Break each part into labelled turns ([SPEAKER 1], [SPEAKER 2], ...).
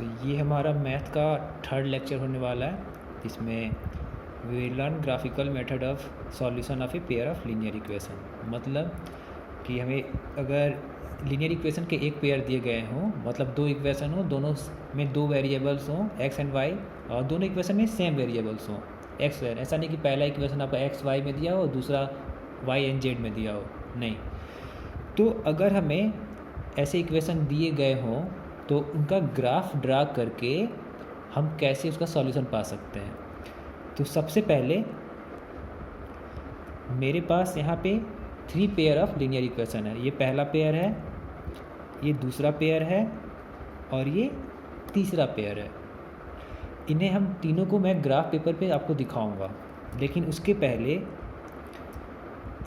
[SPEAKER 1] ये हमारा मैथ का थर्ड लेक्चर होने वाला है। इसमें we learn graphical method of solution of a pair of linear equation. मतलब कि हमें अगर लीनियर इक्वेशन के एक पेयर दिए गए हों, मतलब दो इक्वेशन हो, दोनों में दो वेरिएबल्स हों एक्स एंड वाई, और दोनों इक्वेशन में सेम वेरिएबल्स हों एक्स वाई। ऐसा नहीं कि पहला इक्वेशन आपका एक्स वाई में दिया हो, दूसरा वाई एंड जेड में दिया हो, नहीं। तो अगर हमें ऐसे इक्वेशन दिए गए हों तो उनका ग्राफ ड्रा करके हम कैसे उसका सॉल्यूशन पा सकते हैं। तो सबसे पहले मेरे पास यहाँ पे three pair of linear equation है। ये पहला पेयर है, ये दूसरा पेयर है और ये तीसरा पेयर है। इन्हें हम तीनों को मैं ग्राफ पेपर पे आपको दिखाऊंगा, लेकिन उसके पहले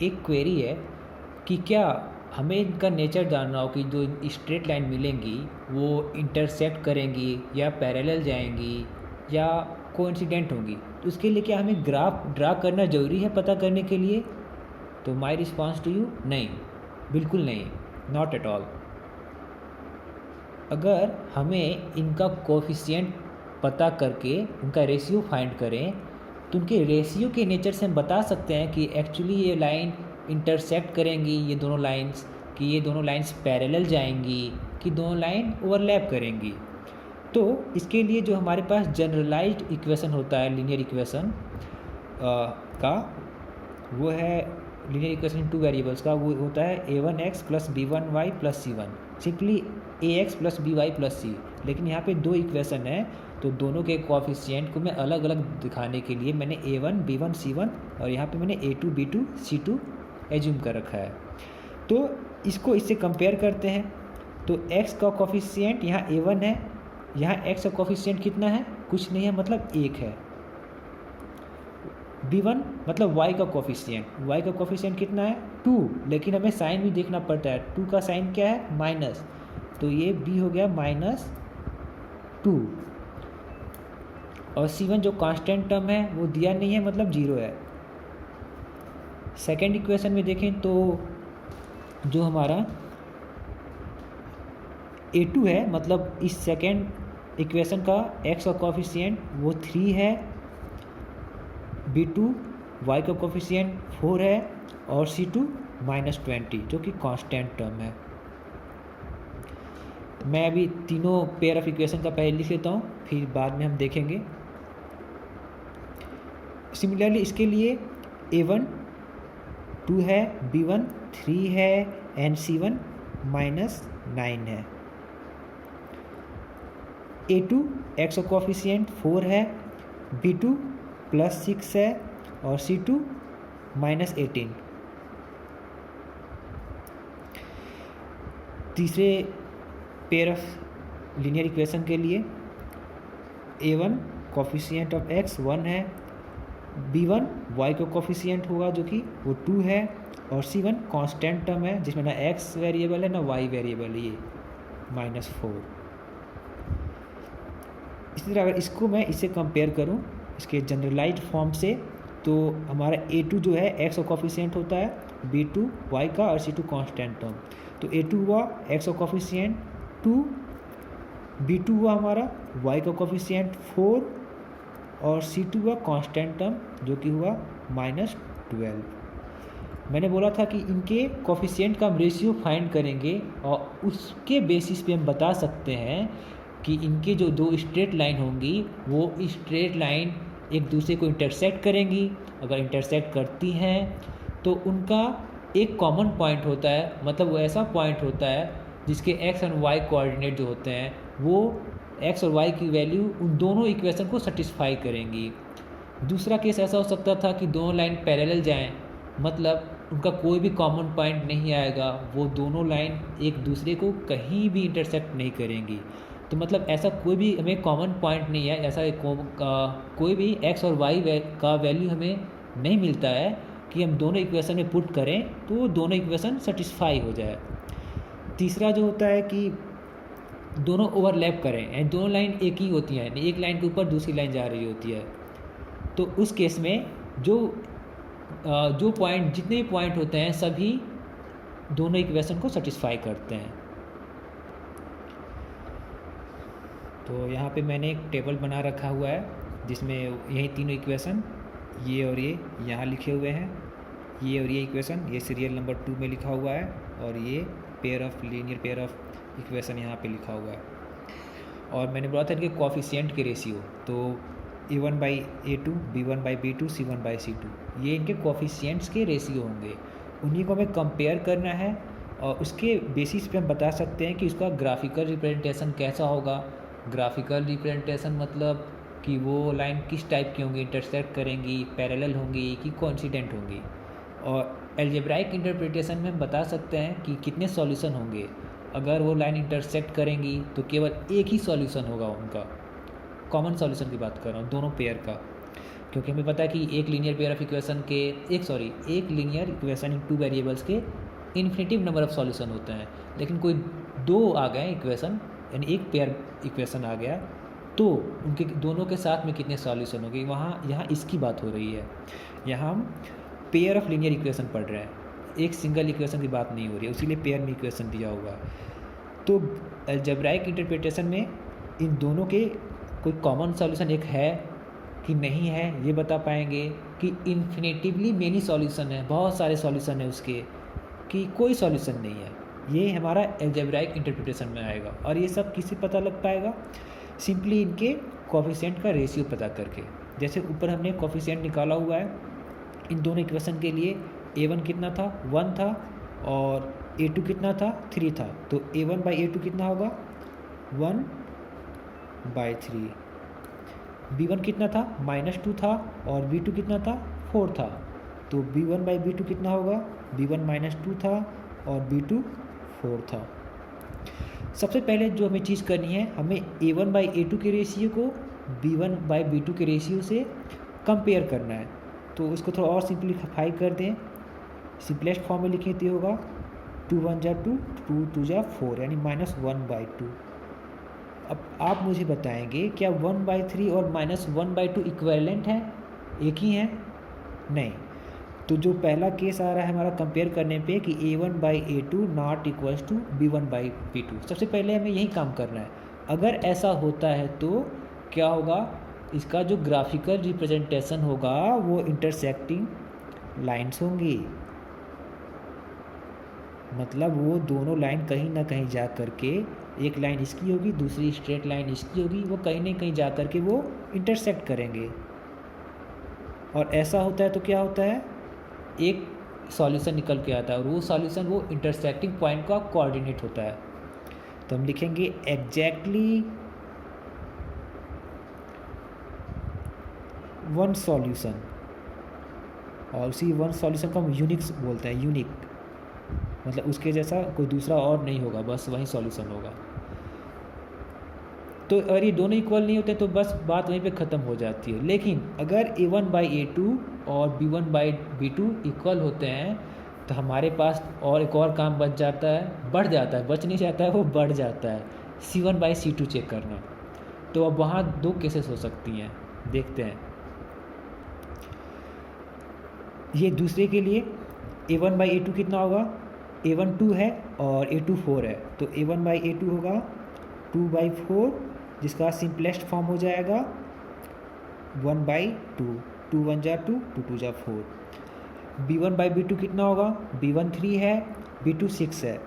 [SPEAKER 1] एक क्वेरी है कि क्या हमें इनका नेचर जानना हो कि जो स्ट्रेट लाइन मिलेंगी वो इंटरसेक्ट करेंगी या पैरेलल जाएंगी या कोइंसिडेंट होंगी। तो उसके लिए क्या हमें ग्राफ ड्रा करना ज़रूरी है पता करने के लिए? तो माय रिस्पॉन्स टू यू, नहीं, बिल्कुल नहीं, नॉट एट ऑल। अगर हमें इनका कोफिशिएंट पता करके उनका रेशियो फाइंड करें तो उनके रेशियो के नेचर से हम बता सकते हैं कि एक्चुअली ये लाइन इंटरसेक्ट करेंगी, ये दोनों लाइंस, कि ये दोनों लाइंस पैरेलल जाएंगी, कि दोनों लाइन ओवरलैप करेंगी। तो इसके लिए जो हमारे पास जनरलाइज्ड इक्वेशन होता है लीनियर इक्वेशन का, वो है लीनियर इक्वेशन टू वेरिएबल्स का, वो होता है a1x plus b1y plus c1, simply ax plus by plus c। लेकिन यहाँ पे दो इक्वेशन है तो दोनों के कोएफिशिएंट को मैं अलग अलग दिखाने के लिए मैंने a1 b1 c1 और यहाँ पे मैंने a2 b2 c2 एज्यूम कर रखा है। तो इसको इससे कंपेयर करते हैं। तो x का कोएफिशिएंट यहाँ a1 है, यहाँ x का कोएफिशिएंट कितना है? कुछ नहीं है, मतलब 1 है। b1 मतलब y का कोएफिशिएंट कितना है? 2, लेकिन हमें साइन भी देखना पड़ता है। 2 का साइन क्या है? माइनस, तो ये b हो गया -2। और c1 जो कांस्टेंट टर्म है वो दिया नहीं है, मतलब 0 है। सेकेंड इक्वेशन में देखें तो जो हमारा a2 है, मतलब इस सेकेंड इक्वेशन का x का कोएफिशिएंट वो 3 है, b2 y का कोएफिशिएंट 4 है और c2 -20 जो कि कांस्टेंट टर्म है। मैं अभी तीनों पेयर ऑफ इक्वेशन का पहले लिख लेता हूँ, फिर बाद में हम देखेंगे। सिमिलरली इसके लिए a1 2 है, b1 3 है एंड c1 -9 है। a2 x का कोएफिशिएंट 4 है, b2 +6 है और c2 -18। तीसरे पेयर ऑफ लीनियर इक्वेशन के लिए a1 कोएफिशिएंट ऑफ x 1 है, b1 y का कोएफिशिएंट होगा जो कि वो 2 है और c1 कांस्टेंट टर्म है जिसमें ना x वेरिएबल है ना y वेरिएबल है, ये -4। इसी तरह अगर इसको मैं इससे कंपेयर करूं इसके जनरलाइज्ड फॉर्म से, तो हमारा a2 जो है x का कोएफिशिएंट होता है, b2 y का और c2 कांस्टेंट टर्म। तो a2 हुआ x का कोएफिशिएंट 2, b2 हुआ हमारा y का कोएफिशिएंट 4 और c2 हुआ कांस्टेंट टर्म जो कि हुआ -12। मैंने बोला था कि इनके कोएफिशिएंट का हम रेशियो फाइंड करेंगे और उसके बेसिस पे हम बता सकते हैं कि इनके जो दो स्ट्रेट लाइन होंगी वो स्ट्रेट लाइन एक दूसरे को इंटरसेक्ट करेंगी। अगर इंटरसेक्ट करती हैं तो उनका एक कॉमन पॉइंट होता है, मतलब वो ऐसा पॉइंट होता है जिसके x और y कोऑर्डिनेट जो होते हैं वो x और y की वैल्यू उन दोनों इक्वेशन को सेटिस्फाई करेंगी। दूसरा केस ऐसा हो सकता था कि दोनों लाइन पैरेलल जाएं, मतलब उनका कोई भी कॉमन पॉइंट नहीं आएगा, वो दोनों लाइन एक दूसरे को कहीं भी इंटरसेक्ट नहीं करेंगी। तो मतलब ऐसा कोई भी हमें कॉमन पॉइंट नहीं है, ऐसा कोई भी x और y का वैल्यू हमें नहीं मिलता है कि हम दोनों इक्वेशन में पुट करें तो दोनों इक्वेशन सेटिस्फाई हो जाए। तीसरा जो होता है कि दोनों ओवरलैप करें, एंड दोनों लाइन एक ही होती हैं, एक लाइन के ऊपर दूसरी लाइन जा रही होती है। तो उस केस में जो पॉइंट, जितने भी पॉइंट होते हैं सभी दोनों इक्वेशन को सेटिस्फाई करते हैं। तो यहाँ पे मैंने एक टेबल बना रखा हुआ है जिसमें यही तीनों इक्वेशन ये और ये यहाँ लिखे हुए हैं, ये और ये इक्वेशन ये सीरियल नंबर 2 में लिखा हुआ है, और ये लीनियर पेयर ऑफ इक्वेशन यहाँ पे लिखा हुआ है। और मैंने बोला था इनके कोफिशिएंट के रेशियो, तो A1/A2, B1/B2, C1/C2 ये इनके कोफिशिएंट्स के रेशियो होंगे, उन्हीं को हमें कंपेयर करना है और उसके बेसिस पे हम बता सकते हैं कि उसका ग्राफिकल रिप्रेजेंटेशन कैसा होगा। ग्राफिकल रिप्रेजेंटेशन मतलब कि वो लाइन किस टाइप की होंगी, इंटरसेक्ट करेंगी, पैरेलल होंगी कि कोइंसिडेंट होंगी। और एल्जेब्राइक इंटरप्रिटेशन में हम बता सकते हैं कि कितने सॉल्यूशन होंगे। अगर वो लाइन इंटरसेक्ट करेंगी तो केवल एक ही सॉल्यूशन होगा उनका, कॉमन सॉल्यूशन की बात कर रहा हूँ दोनों पेयर का, क्योंकि हमें पता है कि एक लीनियर पेयर ऑफ इक्वेशन के एक लीनियर इक्वेशन इन 2 वेरिएबल्स के इन्फिनिटिव नंबर ऑफ सॉल्यूशन होते हैं। लेकिन कोई 2 आ गए इक्वेशन, यानी एक पेयर इक्वेशन आ गया, तो उनके दोनों के साथ में कितने सॉल्यूशन होंगे, यहाँ इसकी बात हो रही है। यहाँ हम पेयर ऑफ लीनियर इक्वेशन पढ़ रहे हैं, एक सिंगल इक्वेशन की बात नहीं हो रही है, उसीलिए पेयर में इक्वेशन दिया हुआ है। तो अलजेब्राइक इंटरप्रिटेशन में इन दोनों के कोई कॉमन सॉल्यूशन एक है कि नहीं है ये बता पाएंगे, कि इन्फिनिटिवली मेनी सॉल्यूशन है, बहुत सारे सॉल्यूशन है उसके, कि कोई सॉल्यूशन नहीं है, ये हमारा अलजेब्राइक इंटरप्रिटेशन में आएगा। और ये सब किससे पता लग पाएगा, सिंपली इनके कोफिशिएंट का रेशियो पता करके। जैसे ऊपर हमने कोफिशिएंट निकाला हुआ है इन दोनों इक्वेशन के लिए, A1 कितना था 1 था और A2 कितना था 3 था, तो A1/A2 कितना होगा 1/3। B1 कितना था -2 था और B2 कितना था 4 था, तो B1/B2 कितना होगा, B1 -2 था और B2 4 था। सबसे पहले जो हमें चीज़ करनी है, हमें A1/A2 के रेशियो को B1/B2 के रेशियो से कंपेयर करना है। तो इसको थोड़ा और सिंप्लीफाई कर दें, सिंपलेस्ट फॉर्म में लिखें तो होगा 2 1 जा 2, 2 2 जा 4, यानी -1/2। अब आप मुझे बताएंगे क्या 1/3 और -1/2 इक्विवेलेंट है, एक ही है? नहीं। तो जो पहला केस आ रहा है हमारा कंपेयर करने पे कि A1/A2 not equals to B1/B2, सबसे पहले हमें यही काम करना है। अगर ऐसा होता है तो क्या होगा, इसका जो ग्राफिकल रिप्रेजेंटेशन होगा वो इंटरसेक्टिंग लाइंस होंगी, मतलब वो दोनों लाइन कहीं ना कहीं जा करके, एक लाइन इसकी होगी दूसरी स्ट्रेट लाइन इसकी होगी, वो कहीं ना कहीं जा करके वो इंटरसेक्ट करेंगे। और ऐसा होता है तो क्या होता है, एक सॉल्यूशन निकल के आता है और वो सॉल्यूशन वो इंटरसेक्टिंग पॉइंट का कोऑर्डिनेट होता है। तो हम लिखेंगे एग्जैक्टली वन सॉल्यूशन, और उसी वन सॉल्यूशन को हम यूनिक बोलते हैं। यूनिक मतलब उसके जैसा कोई दूसरा और नहीं होगा, बस वही सॉल्यूशन होगा। तो अगर ये दोनों इक्वल नहीं होते तो बस बात वहीं पे ख़त्म हो जाती है। लेकिन अगर A1/A2 और B1/B2 इक्वल होते हैं तो हमारे पास और एक और काम बच जाता है, बढ़ जाता है, बच नहीं जाता है, वो बढ़ जाता है, C1/C2 चेक करना। तो अब वहाँ 2 केसेस हो सकती हैं, देखते हैं। ये दूसरे के लिए A1/A2 कितना होगा, A1 2 है और A2 4 है, तो A1/A2 होगा 2/4, जिसका सिंपलेस्ट फॉर्म हो जाएगा 1/2, 2 1 जा 2, 2 2 जा 4। B1/B2 कितना होगा, B1 3 है, B2 6 है,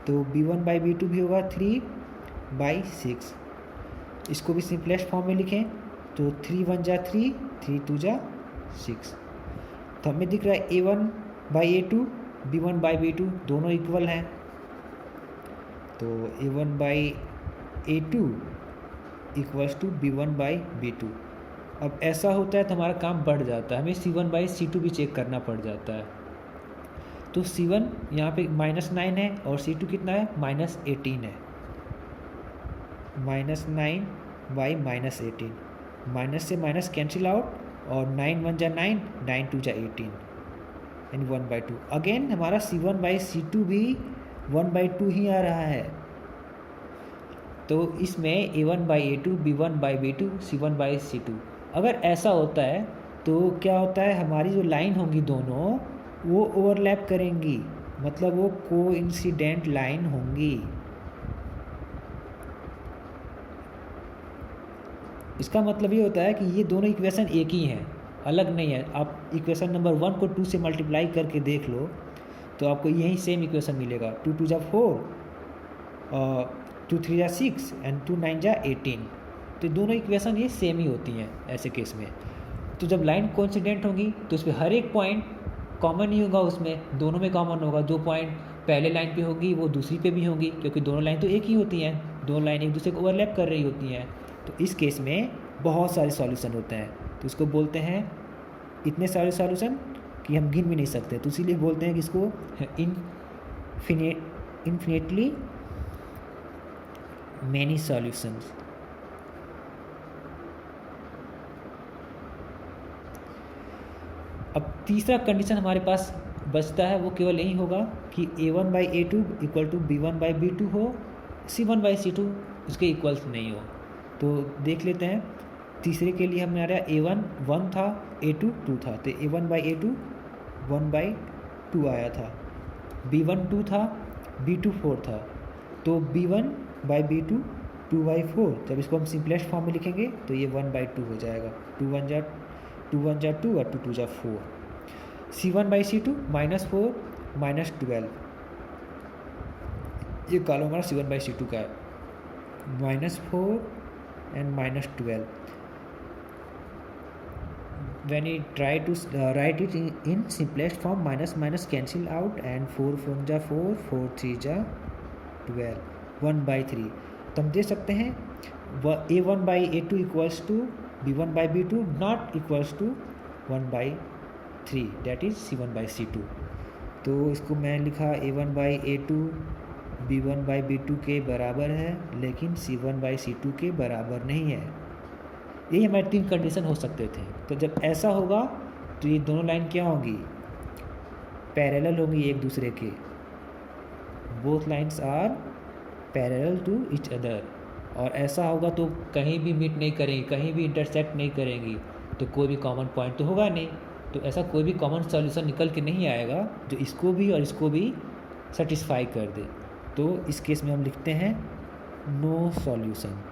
[SPEAKER 1] तो B1/B2 भी होगा 3/6। इसको भी सिंपलेस्ट फॉर्म में लिखें तो 3 1 जा 3, 3 2 जा 6। तो हमें दिख रहा है A1/A2 B1/B2 दोनों इक्वल हैं, तो A1/A2 इक्वल्स टू B1/B2। अब ऐसा होता है तो हमारा काम बढ़ जाता है, हमें C1/C2 भी चेक करना पड़ जाता है। तो C1 यहाँ पे -9 है और C2 कितना है, -18 है, -9/-18, माइनस से माइनस कैंसिल आउट, और 9 1 जा 9, 9 2 जा 18, यानी 1/2। अगेन हमारा C1/C2 भी 1/2 ही आ रहा है। तो इसमें A1/A2 B1/B2 C1/C2। अगर ऐसा होता है तो क्या होता है, हमारी जो लाइन होंगी दोनों वो ओवरलैप करेंगी, मतलब वो कोइंसिडेंट लाइन होंगी। इसका मतलब ये होता है कि ये दोनों इक्वेशन एक ही हैं, अलग नहीं है। आप इक्वेशन नंबर 1 को 2 से मल्टीप्लाई करके देख लो तो आपको यही सेम इक्वेशन मिलेगा। 2 2 जा 4, 2 3 जा 6 एंड 2 9 जा 18। तो दोनों इक्वेशन ये सेम ही होती हैं ऐसे केस में। तो जब लाइन कोइंसिडेंट होगी तो उस पर हर एक पॉइंट कॉमन ही होगा, उसमें दोनों में कॉमन होगा। जो पॉइंट पहले लाइन पे होगी वो दूसरी पे भी होंगी, क्योंकि दोनों लाइन तो एक ही होती हैं, दोनों लाइन एक दूसरे को ओवरलैप कर रही होती हैं। तो इस केस में बहुत सारे सॉल्यूशन होते हैं, तो इसको बोलते हैं इतने सारे सॉल्यूशन कि हम गिन भी नहीं सकते। तो इसीलिए बोलते हैं कि इसको इन्फिनिटली मैनी सॉल्यूशंस। अब तीसरा कंडीशन हमारे पास बचता है, वो केवल यही होगा कि a1/a2 इक्वल टू b1/b2 हो, c1/c2 उसके इक्वल्स नहीं हो। तो देख लेते हैं। तीसरे के लिए हमें आ रहा है a1 1 था, a2 2 था, तो a1/a2 1/2 आया था। b1 2 था, b2 4 था, तो b1/b2 2/4। जब इसको हम सिंपलेस्ट फॉर्म में लिखेंगे तो ये 1/2 हो जाएगा। 2 1 जा 2 और 2 2 जा 4। c1/c2 -4 -12, ये कॉलम हमारा c1/c2 का है। -4 and -12। When you try to write it in simplest form, minus cancel out and 4 4 जा 4, 4 3 जा 12, 1/3। तो हम दे सकते हैं a1/a2 equals to b1/b2 not equals to 1/3, that is c1/c2। तो इसको मैं लिखा a1/a2 b1/b2 के बराबर है, लेकिन c1/c2 के बराबर नहीं है। यही हमारे 3 कंडीशन हो सकते थे। तो जब ऐसा होगा तो ये दोनों लाइन क्या होंगी, पैरेलल होंगी एक दूसरे के। Both lines are parallel to each other. और ऐसा होगा तो कहीं भी मीट नहीं करेंगी, कहीं भी इंटरसेक्ट नहीं करेंगी, तो कोई भी कॉमन पॉइंट तो होगा नहीं। तो ऐसा कोई भी कॉमन सॉल्यूशन निकल के नहीं आएगा जो इसको भी और इसको भी सेटिस्फाई कर दे। तो इस केस में हम लिखते हैं no solution.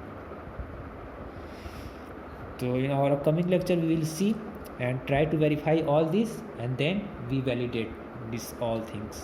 [SPEAKER 1] So in our upcoming lecture we will see and try to verify all this, and then we validate these all things.